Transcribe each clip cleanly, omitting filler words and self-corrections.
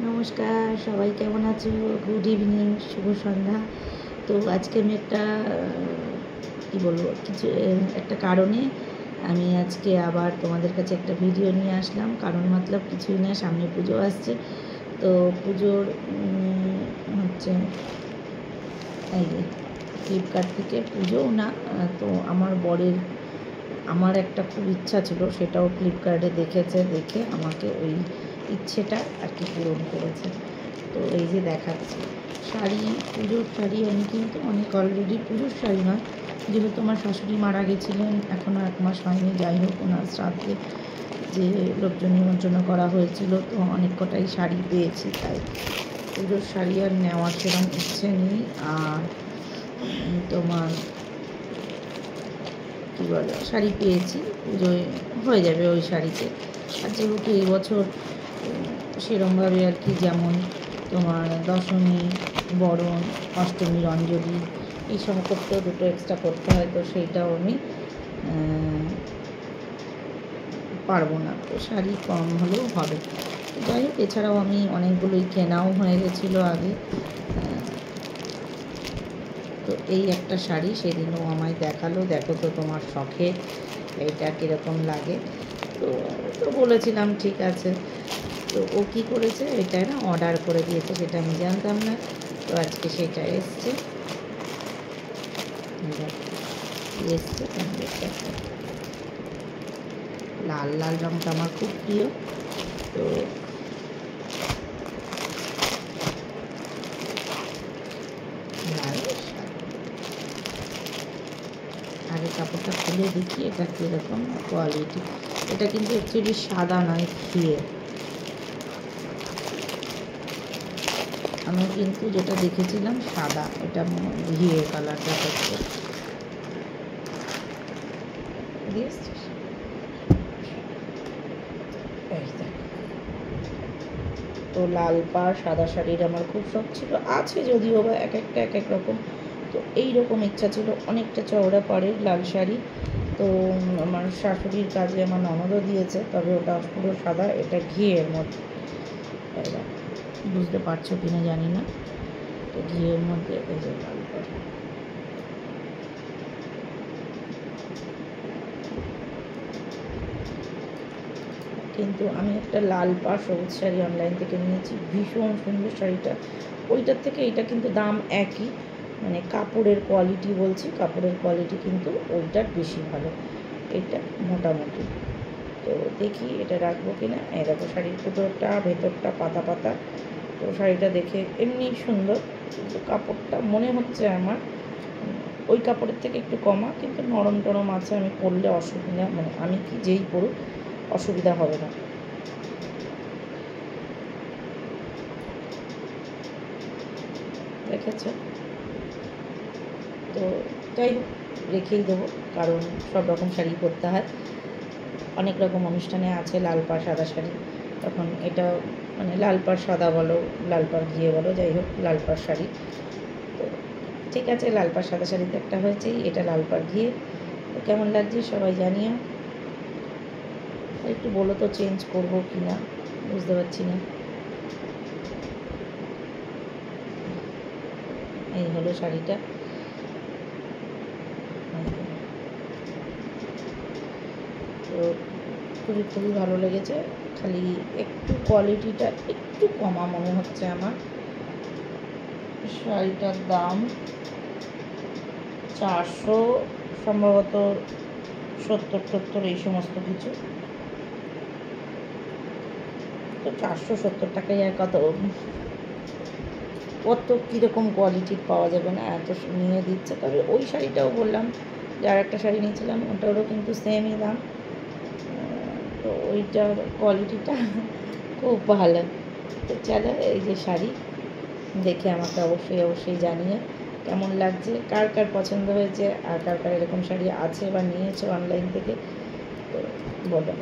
নমস্কার, সবাই কেমন আছো? গুড ইভিনিং, শুভ সন্ধ্যা। তো আজকে আমি একটা কী বলবো, একটা কারণে আমি আজকে আবার তোমাদের কাছে একটা ভিডিও নিয়ে আসলাম। কারণ মতলব কিছুই না, সামনে পুজো আসছে। তো পুজোর হচ্ছে এই ফ্লিপকার্ট থেকে পুজোও না, তো আমার একটা খুব ইচ্ছা ছিল, সেটাও ফ্লিপকার্টে দেখে আমাকে ওই ইচ্ছেটা আর কি পূরণ করেছে। তো এই যে দেখাচ্ছি শাড়ি, পুজোর শাড়ি আমি কিন্তু অলরেডি পুজোর শাড়ি নয়, যেহেতু আমার শাশুড়ি মারা গেছিলেন, এখনও 1 মাস হয়নি। যাই হোক, ওনার শ্রাদ্ধে যে লোকজন নিমন্ত্রণ করা হয়েছিল, তো অনেক কটাই শাড়ি পেয়েছি, তাই পুজোর শাড়ি আর নেওয়ার সেরকম ইচ্ছে নেই। আর তোমার কী বলে, শাড়ি পেয়েছি, পুজোয় হয়ে যাবে ওই শাড়িতে। আর যেহেতু এই বছর সেরকমভাবে আর কি, যেমন তোমার দশমী, বরণ, অষ্টমীর অঞ্জলি এইসব করতেও 2টো এক্সট্রা করতে হয়, তো সেইটাও আমি পারবো না, তো শাড়ি কম হলেও হবে। যাই হোক, এছাড়াও আমি অনেকগুলোই কেনাও হয়ে গেছিলো আগে। তো এই একটা শাড়ি সেদিনও আমায় দেখালো, দেখো তো তোমার শখে এইটা কীরকম লাগে। তো বলেছিলাম ঠিক আছে। তো ও কী করেছে, এটা না অর্ডার করে দিয়েছে, সেটা আমি জানতাম না। তো আজকে সেটা এসছে। লাল লাল রঙটা আমার খুব প্রিয়। তো আগে কাপড়টা খুলে দেখি এটা কীরকম কোয়ালিটি। এটা কিন্তু অ্যাকচুয়ালি সাদা নয়, ঘিয়ে। আমি কিন্তু যেটা দেখেছিলাম সাদা, এটা ঘিয়ে কালারটা হচ্ছে। তো লাল পাড় সাদা শাড়ির আমার খুব শখ ছিল, আছে যদিও বা এক একটা এক এক রকম। তো এইরকম ইচ্ছা ছিল, অনেকটা চওড়া পাড়ের লাল শাড়ি। তো আমার শাশুড়ির কাজে আমার ননদও দিয়েছে, তবে ওটা পুরো সাদা, এটা ঘিয়ের মধ্যে। বুঝতে পারছো কিনা জানি না। তো ঘিয়ের মধ্যে এই যে লাল পাড়। কিন্তু আমি একটা লাল পাড় সবুজ শাড়ি অনলাইন থেকে নিয়েছি, ভীষণ সুন্দর শাড়িটা। ওইটার থেকে এইটা কিন্তু দাম একই, মানে কাপড়ের কোয়ালিটি বলছি, কাপড়ের কোয়ালিটি কিন্তু ওইটার বেশি ভালো, এটা মোটামুটি। তো দেখি এটা রাখবো কি না। এই দেখো, শাড়ির পুজোটা ভেতরটা পাতা পাতা। তো শাড়িটা দেখে এমনি সুন্দর, কিন্তু কাপড়টা মনে হচ্ছে আমার ওই কাপড়ের থেকে একটু কমা, কিন্তু নরম টরম আছে, আমি পরলে অসুবিধা, মানে আমি কি যেই পরুক অসুবিধা হবে না। দেখেছ? তো যাই হোক, রেখেই দেবো, কারণ সব রকম শাড়ি পরতে হয়। অনেক রকম অনুষ্ঠানে আছে লাল পাড় সাদা শাড়ি, তখন এটা মানে লাল পাড় সাদা বলো, লাল পাড় ঘিয়ে বলো, যাই হোক লাল পাড় শাড়ি। তো ঠিক আছে, লাল পাড় সাদা শাড়িতে একটা হয়েছেই, এটা লাল পাড় ঘিয়ে। তো কেমন লাগছে সবাই জানিও, একটু বলো তো চেঞ্জ করবো কি না, বুঝতে পারছি না। এই হলো শাড়িটা। তো খুবই ভালো লেগেছে, খালি একটু কোয়ালিটিটা একটু কমা মনে হচ্ছে আমার। শাড়িটার দাম 400, সম্ভবত 70-70 এই সমস্ত কিছু। তো 470 টাকায় আর কত কীরকম কোয়ালিটির পাওয়া যাবে না, এত নিয়ে দিচ্ছে। তবে ওই শাড়িটাও বললাম, যার একটা শাড়ি নিয়েছিলাম ওটারও কিন্তু সেমই দাম। তো ওইটার কোয়ালিটিটা খুব ভালো। তো চলো, এই যে শাড়ি দেখে আমাকে অবশ্যই জানিয়ে কেমন লাগছে, কার কার পছন্দ হয়েছে, আর কার কার এরকম শাড়ি আছে বা নিয়েছো অনলাইন থেকে, তো বলো।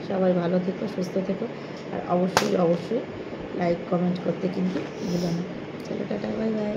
সবাই ভালো থেকো, সুস্থ থেকো, আর অবশ্যই লাইক কমেন্ট করতে কিন্তু ভুলো না। চলো, টাটা, বাই বাই।